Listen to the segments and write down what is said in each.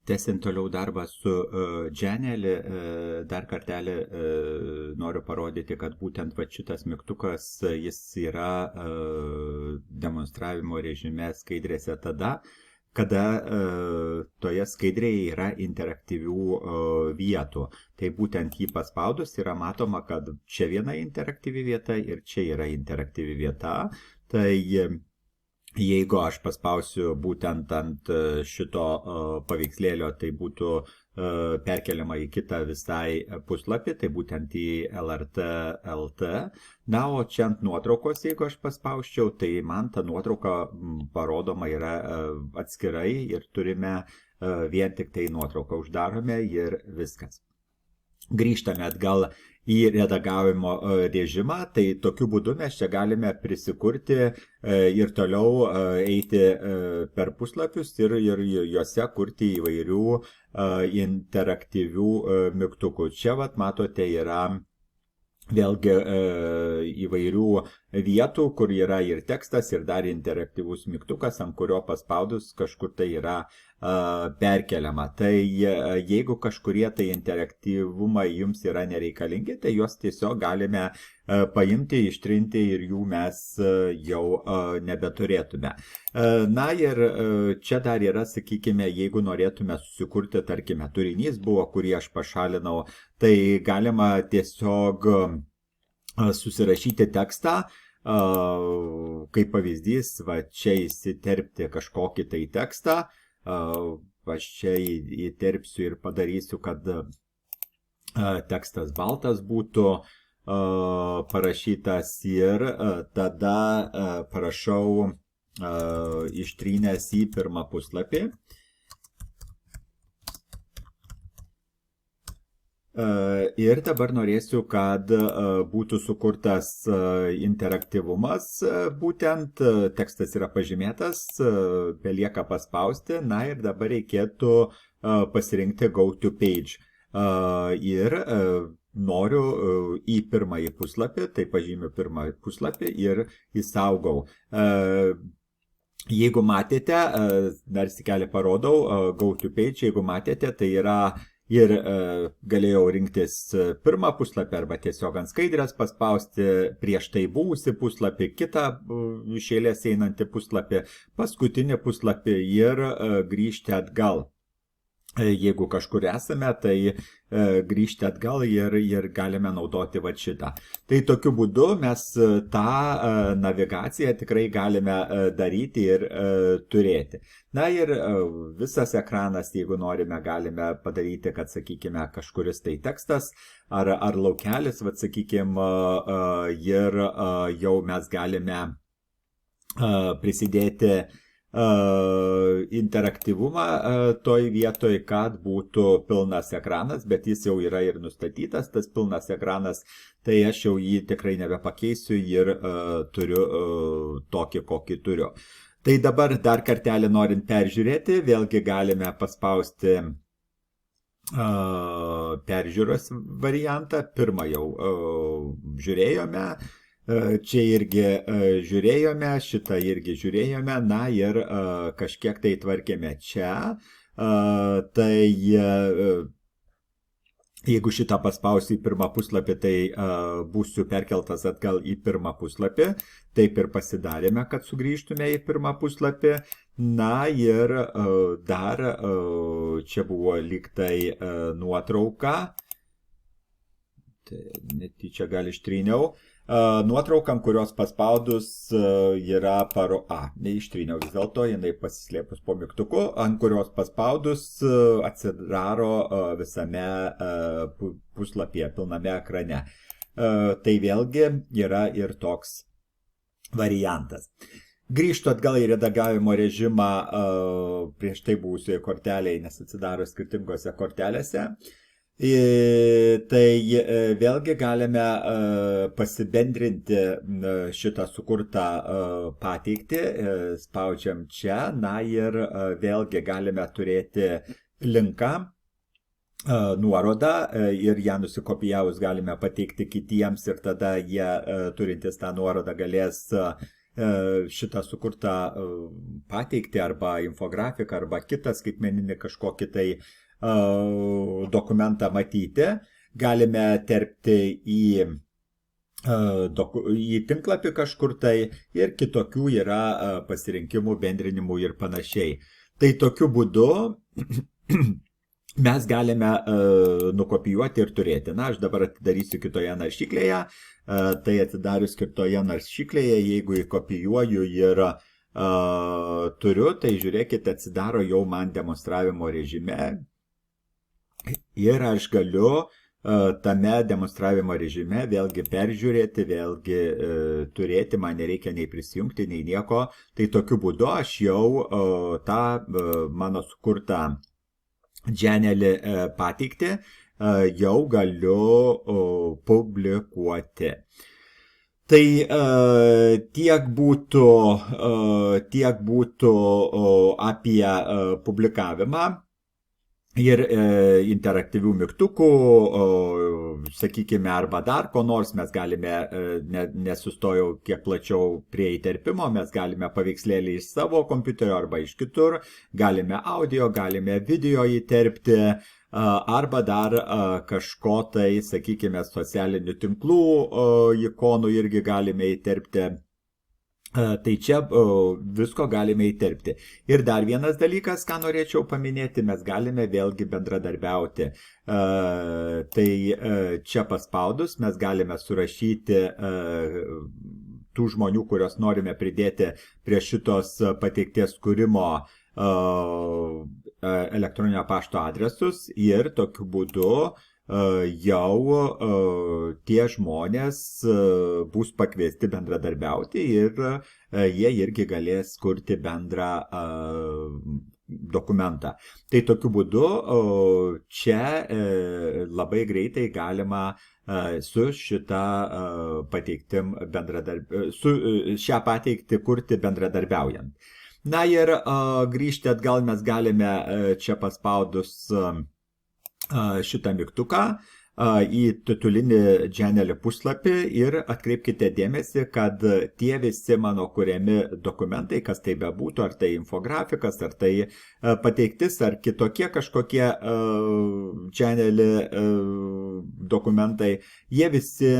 Tęsiant toliau darbą su Geniali, dar kartelį noriu parodyti, kad būtent va šitas mygtukas, jis yra demonstravimo režime skaidrėse tada, kada toje skaidrėje yra interaktyvių vietų. Tai būtent jį paspaudus yra matoma, kad čia viena interaktyvi vieta ir čia yra interaktyvi vieta. Tai jeigu aš paspausiu būtent ant šito paveikslėlio, tai būtų perkeliama į kitą visai puslapį, tai būtent į LRT LT. Na, o čia ant nuotraukos, jeigu aš paspausčiau, tai man ta nuotrauka parodoma yra atskirai ir turime vien tik tai nuotrauką, uždarome ir viskas. Grįžtame atgal į redagavimo režimą, tai tokiu būdu mes čia galime prisikurti ir toliau eiti per puslapius ir juose kurti įvairių interaktyvių mygtukų. Čia, vat, matote, yra vėlgi įvairių vietų, kur yra ir tekstas, ir dar interaktyvus mygtukas, ant kurio paspaudus kažkur tai yra perkeliama. Tai jeigu kažkurie tai interaktyvumai jums yra nereikalingi, tai juos tiesiog galime paimti, ištrinti ir jų mes jau nebeturėtume. Na ir čia dar yra, sakykime, jeigu norėtume susikurti, tarkime, turinys buvo, kurį aš pašalinau, tai galima tiesiog susirašyti tekstą, kaip pavyzdys, va čia įsiterpti kažkokį tai tekstą, aš čia įterpsiu ir padarysiu, kad tekstas baltas būtų parašytas ir tada parašau ištrynęs į pirmą puslapį. Ir dabar norėsiu, kad būtų sukurtas interaktyvumas, būtent tekstas yra pažymėtas, belieka paspausti, na ir dabar reikėtų pasirinkti Go to Page. Ir noriu į pirmąjį puslapį, tai pažymiu pirmąjį puslapį ir įsaugau. Jeigu matėte, dar sėkelį parodau, Go to Page, jeigu matėte, tai yra ir galėjau rinktis pirmą puslapį arba tiesiog ant skaidrės paspausti prieš tai buvusi puslapį, kitą iš eilės einantį puslapį, paskutinį puslapį ir grįžti atgal. Jeigu kažkur esame, tai grįžti atgal ir galime naudoti va šitą. Tai tokiu būdu mes tą navigaciją tikrai galime daryti ir turėti. Na ir visas ekranas, jeigu norime, galime padaryti, kad, sakykime, kažkuris tai tekstas ar laukelis, va, sakykime, ir jau mes galime prisidėti interaktyvumą toj vietoj, kad būtų pilnas ekranas, bet jis jau yra ir nustatytas, tas pilnas ekranas, tai aš jau jį tikrai nebepakeisiu ir turiu tokį, kokį turiu. Tai dabar dar kartelį norint peržiūrėti, vėlgi galime paspausti peržiūros variantą. Pirmą jau žiūrėjome, čia irgi žiūrėjome, šitą irgi žiūrėjome, na ir kažkiek tai tvarkėme čia. Tai jeigu šitą paspausiu į pirmą puslapį, tai būsiu perkeltas atgal į pirmą puslapį. Taip ir pasidarėme, kad sugrįžtume į pirmą puslapį. Na ir dar čia buvo lyg tai nuotrauka. Tai netyčia gal ištryniau. Nuotraukam, kurios paspaudus yra neištryniau vis dėlto, jinai pasislėpus po mygtuku, ant kurios paspaudus atsidaro visame puslapyje, pilname ekrane. Tai vėlgi yra ir toks variantas. Grįžtu atgal į redagavimo režimą prieš tai buvusioje kortelėje, nes atsidaro skirtingose kortelėse. Tai vėlgi galime pasibendrinti šitą sukurtą pateikti, spaudžiam čia, na ir vėlgi galime turėti linką, nuorodą ir ją nusikopijavus galime pateikti kitiems ir tada jie turintys tą nuorodą galės šitą sukurtą pateikti arba infografiką arba kitą skaitmeninį kažkokį tai dokumentą matyti, galime terpti į tinklapį kažkur tai ir kitokių yra pasirinkimų, bendrinimų ir panašiai. Tai tokiu būdu mes galime nukopijuoti ir turėti. Na, aš dabar atidarysiu kitoje naršyklėje. Tai atidarius kitoje naršyklėje, jeigu įkopijuoju ir turiu, tai žiūrėkite, atsidaro jau man demonstravimo režime. Ir aš galiu tame demonstravimo režime vėlgi peržiūrėti, vėlgi turėti, man nereikia nei prisijungti, nei nieko. Tai tokiu būdu aš jau tą mano sukurtą dženelį pateikti jau galiu publikuoti. Tai tiek būtų apie publikavimą ir interaktyvių mygtukų, sakykime, arba dar ko nors. Mes galime, nesustojau kiek plačiau prie įterpimo, mes galime paveikslėlį iš savo kompiuterio arba iš kitur, galime audio, galime video įterpti, arba dar kažko tai, sakykime, socialinių tinklų ikonų irgi galime įterpti. Tai čia visko galime įterpti. Ir dar vienas dalykas, ką norėčiau paminėti, mes galime vėlgi bendradarbiauti. Tai čia paspaudus mes galime surašyti tų žmonių, kurios norime pridėti prie šitos pateikties kūrimo elektroninio pašto adresus ir tokiu būdu jau tie žmonės bus pakviesti bendradarbiauti ir jie irgi galės kurti bendrą dokumentą. Tai tokiu būdu čia labai greitai galima su šitą pateiktim su šią pateikti kurti bendradarbiaujant. Na ir grįžti atgal mes galime čia paspaudus šitą mygtuką į titulinį dženelį puslapį ir atkreipkite dėmesį, kad tie visi mano kuriami dokumentai, kas tai bebūtų, ar tai infografikas, ar tai pateiktis, ar kitokie kažkokie dženelį dokumentai, jie visi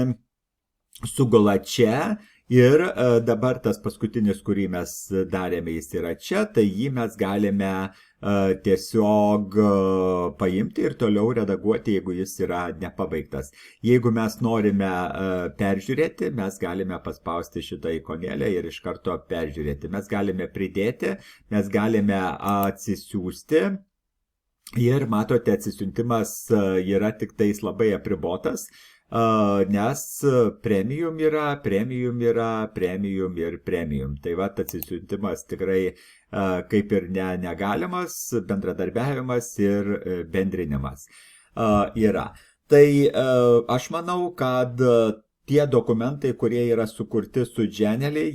sugula čia. Ir dabar tas paskutinis, kurį mes darėme, jis yra čia, tai jį mes galime tiesiog paimti ir toliau redaguoti, jeigu jis yra nepabaigtas. Jeigu mes norime peržiūrėti, mes galime paspausti šitą ikonėlę ir iš karto peržiūrėti. Mes galime pridėti, mes galime atsisiųsti. Ir matote, atsisiuntimas yra tik tais labai apribotas. Nes premium yra, premium ir premium. Tai va, atsisiuntimas tikrai kaip ir negalimas, bendradarbiavimas ir bendrinimas yra. Tai aš manau, kad tie dokumentai, kurie yra sukurti su dženelį,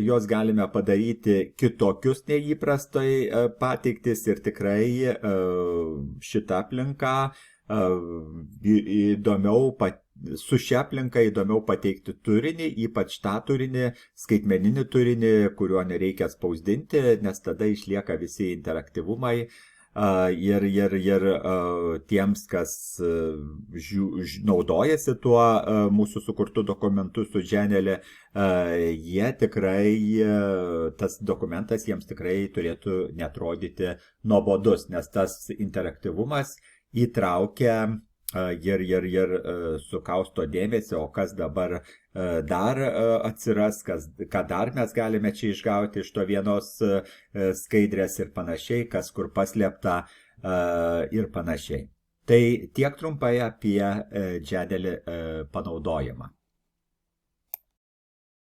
juos galime padaryti kitokius neįprastai pateiktis ir tikrai šitą aplinką įdomiau su šia aplinka įdomiau pateikti turinį, ypač tą turinį, skaitmeninį turinį, kurio nereikia spausdinti, nes tada išlieka visi interaktyvumai ir tiems, kas naudojasi tuo mūsų sukurtu dokumentu su dženelė, jie tikrai, tas dokumentas jiems tikrai turėtų netrodyti nuobodus, nes tas interaktyvumas įtraukia ir sukausto dėmesio, o kas dabar dar atsiras, ką dar mes galime čia išgauti iš to vienos skaidrės ir panašiai, kas kur paslėpta ir panašiai. Tai tiek trumpai apie dženelį panaudojimą.